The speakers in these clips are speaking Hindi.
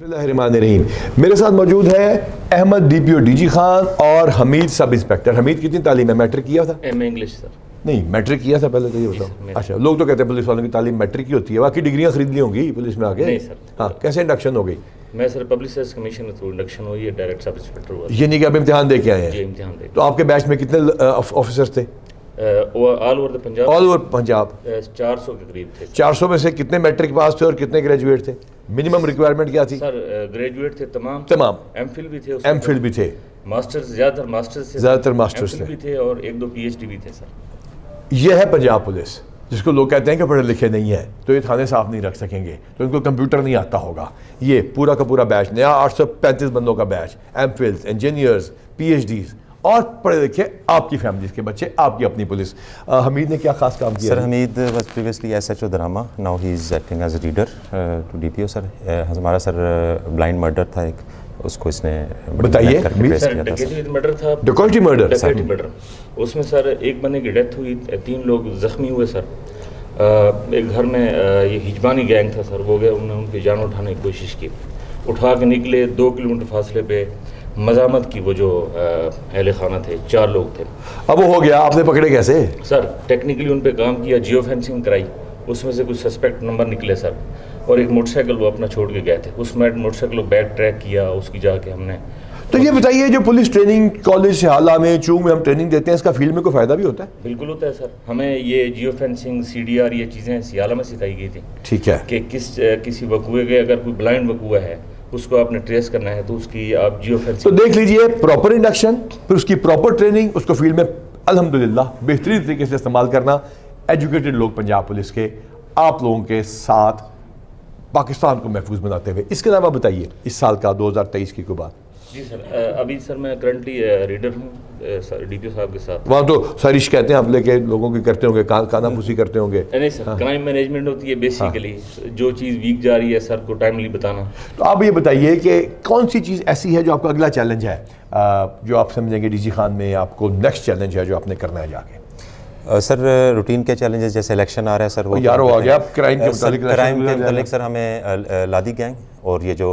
बिस्मिल्लाहिर्रहमानिर्रहीम। मेरे साथ मौजूद है अहमद DPO DG खान और हमीद सब इंस्पेक्टर। हमीद कितनी तालीम है? मैट्रिक किया था? English sir. नहीं, मैट्रिक किया था पहले तो ये बताओ। अच्छा, लोग तो कहते हैं पुलिस वालों की तालीम मैट्रिक की होती है, बाकी डिग्रियां खरीद ली होंगी पुलिस में आगे? नहीं सर। हाँ, कैसे इंडक्शन हो गई? मैं सर पब्लिक सर्विस कमीशन के थ्रू इंडक्शन हुई है, डायरेक्ट सब इंस्पेक्टर हुआ। ये नहीं कि आप इम्तिहान दे के आए जी हैं? इम्तिहान दे। तो आपके बैच में कितने ऑफिसर्स थे? All over the Punjab. All over Punjab 400 के करीब थे। 400 में से कितने मैट्रिक पास थे और कितने ग्रेजुएट थे? मिनिमम रिक्वायरमेंट क्या थी? सर ग्रेजुएट थे तमाम। एमफिल भी थे। एमफिल भी थे। मास्टर्स ज़्यादातर मास्टर्स थे। ज़्यादातर मास्टर्स MPhil थे। भी थे और 1-2 PhD भी थे सर। ये है पंजाब पुलिस, जिसको लोग कहते हैं कि पढ़े लिखे नहीं है तो ये थाने साफ नहीं रख सकेंगे, तो इनको कंप्यूटर नहीं आता होगा। ये पूरा का पूरा बैच, नया 835 बंदों का बैच, एमफिल्स, इंजीनियर्स, PhDs और पढ़े लिखे आपकी फैमिलीज के बच्चे, आपकी अपनी पुलिस। हमीद ने क्या खास काम किया? Sir Hamid was previously SHO Darama, now he is acting as a reader to DPO sir. हमारा सर ब्लाइंड मर्डर था एक, उसको इसने बताइए। सर डकैती मर्डर था। डकैती मर्डर उसमें सर एक बंदे की डेथ हुई, 3 लोग जख्मी हुए सर। एक घर में ये हिजबानी गैंग था सर, वो गए, उन्होंने उनकी जान उठाने की कोशिश की, उठा के निकले 2 किलोमीटर फासले पे मजामत की वो जो अहले खाना थे, 4 लोग थे। अब वो हो गया, आपने पकड़े कैसे? सर टेक्निकली उन पे काम किया, जियो फेंसिंग कराई, उसमें से कुछ सस्पेक्ट नंबर निकले सर, और एक मोटरसाइकिल वो अपना छोड़ के गए थे, उसमें मोटरसाइकिल बैक ट्रैक किया, उसकी जाके हमने। तो ये बताइए, जो पुलिस ट्रेनिंग कॉलेज हाला में चूंग में हम ट्रेनिंग देते हैं, इसका फील्ड में कोई फायदा भी होता है? बिल्कुल होता है सर। हमें ये जियो फेंसिंग, CDR, ये चीज़ें सियाला में सिखाई गई थी। ठीक है कि किसी वकूए के, अगर कोई ब्लाइंड वकूआ है उसको आपने ट्रेस करना है तो उसकी आप जियो तो फेंसिंग। देख लीजिए, प्रॉपर इंडक्शन, फिर उसकी प्रॉपर ट्रेनिंग, उसको फील्ड में अल्हम्दुलिल्लाह बेहतरीन तरीके से इस्तेमाल करना। एजुकेटेड लोग पंजाब पुलिस के आप लोगों के साथ पाकिस्तान को महफूज बनाते हुए। इसके अलावा बताइए इस साल का 2023 की कोई बात? जी सर, अभी सर मैं करंटली रीडर हूँ DPO साहब के साथ। वहाँ तो सारी शिकायतें आप लेके लोगों की करते होंगे, कानाफूसी करते होंगे? नहीं सर, क्राइम मैनेजमेंट होती है बेसिकली। जो चीज़ वीक जा रही है सर को टाइमली बताना। तो आप ये बताइए कि कौन सी चीज़ ऐसी है जो आपका अगला चैलेंज है, जो आप समझेंगे DG खान में आपको नेक्स्ट चैलेंज है जो आपने करना है जाके? सर रूटीन के चैलेंजेस जैसे इलेक्शन आ रहा है सर, वो यारो आ गया। क्राइम के मुतालिक सर हमें लादी गैंग और ये जो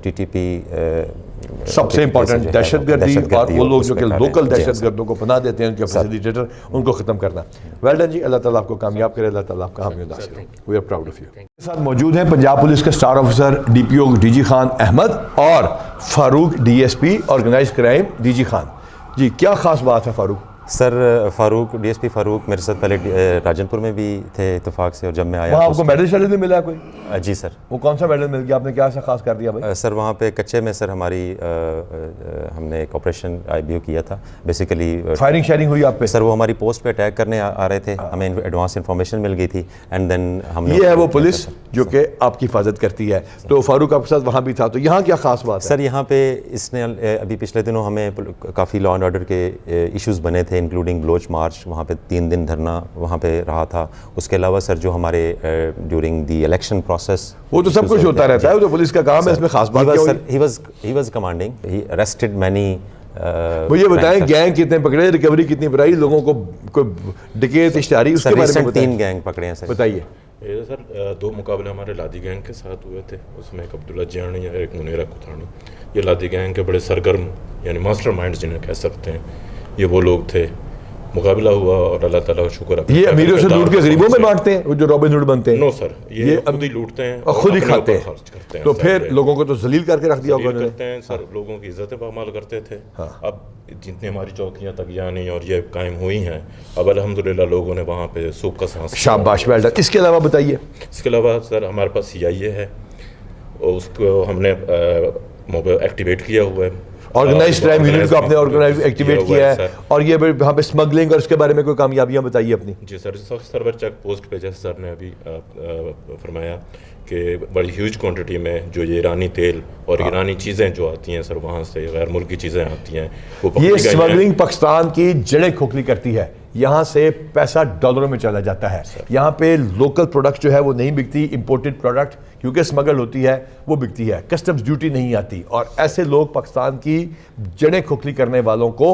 TTP सबसे इंपॉर्टेंट दहशतगर्दी, और वो लोग जो कि लोकल दहशतगर्दों को पनाह देते हैं, उनके फैसिलिटेटर, उनको ख़त्म करना। वेल डन जी, अल्लाह ताला आपको कामयाब करे, अल्लाह ताला आपका हामी नासिर हो। We are proud of you. मेरे साथ मौजूद हैं पंजाब पुलिस के star officer DPO DG Khan Ahmad और Farooq DSP organise crime DG Khan ji. क्या खास बात है फारूक? सर फारूक DSP फारूक मेरे साथ पहले राजनपुर में भी थे इत्तेफाक से, और जब मैं आया वहाँ आपको मेडल शेडल भी मिला कोई? जी सर। वो कौन सा मेडल मिल गया? आपने क्या ऐसा खास कर दिया भाई? सर वहाँ पे कच्चे में सर हमारी हमने एक ऑपरेशन IBO किया था बेसिकली। फायरिंग शेयरिंग हुई आप पे? सर वो हमारी पोस्ट पे अटैक करने आ रहे थे, हमें एडवांस इन्फॉर्मेशन मिल गई थी, एंड देन हमने। ये है वो पुलिस जो कि आपकी हिफाजत करती है। तो फारूक आपके साथ वहाँ भी था, तो यहाँ क्या खास बात है? सर यहाँ पे इसने अभी पिछले दिनों हमें काफ़ी लॉ एंड ऑर्डर के इश्यूज़ बने थे, इंक्लूडिंग ब्लोच मार्च, वहाँ पे 3 दिन धरना वहाँ पे रहा था। उसके अलावा सर जो हमारे ड्यूरिंग द इलेक्शन प्रोसेस, वो तो सब कुछ होता रहता है, वो तो पुलिस का काम है। इसमें खास बात क्या हुई? He was commanding, he arrested many. मुझे बताएं, गैंग कितने पकड़े, रिकवरी कितनी कराई, लोगों को कोई डकैत इश्तारी उसके बारे में बताएं। 3 गैंग पकड़े हैं सर। बताइए। ये सर 2 मुकाबले हमारे लादी गैंग के साथ हुए थे, उसमें एक अब्दुल्ला जियानी और एक मुनीरा कुथानी। ये लादी गैंग के बड़े सरगर्म यानी मास्टर माइंड जिन्हें कह सकते हैं, ये वो लोग थे। मुकाबला हुआ और अल्लाह ताला का शुक्र है। ये अमीरों से लूट के गरीबों में बांटते हैं, वो जो रॉबिन हुड बनते हैं? नो सर, ये खुद ही लूटते हैं और खुद ही खाते हैं, खर्च करते हैं। तो फिर लोगों को तो जलील करके रख दिया होगा करते हैं सर, लोगों की इज्जतें पामाल करते थे। अब जितनी हमारी चौकियां तगियानी और ये कायम हुई हैं, अब अल्हम्दुलिल्लाह लोगों ने वहाँ पे सुख का सांस। शाबाश, वेल डन। इसके अलावा बताइए। इसके अलावा सर हमारे पास CIA है, और उसको हमने एक्टिवेट किया हुआ है। ऑर्गेनाइज क्राइम यूनिट को आपने ऑर्गेनाइज एक्टिवेट किया है, और ये वहाँ पे स्मगलिंग और इसके बारे में कोई कामयाबियाँ बताइए अपनी। जी सर, सर्वर चेक पोस्ट पे जैसे सर ने अभी फरमाया कि बड़ी ह्यूज क्वांटिटी में जो ये ईरानी तेल और ईरानी चीज़ें जो आती हैं सर, वहाँ से गैर मुल्की चीज़ें आती हैं, वो ये स्मगलिंग पाकिस्तान की जड़ें खोखली करती है। यहाँ से पैसा डॉलरों में चला जाता है, यहाँ पे लोकल प्रोडक्ट जो है वो नहीं बिकती, इंपोर्टेड प्रोडक्ट क्योंकि स्मगल होती है वो बिकती है, कस्टम्स ड्यूटी नहीं आती, और ऐसे लोग पाकिस्तान की जड़ें खोखली करने वालों को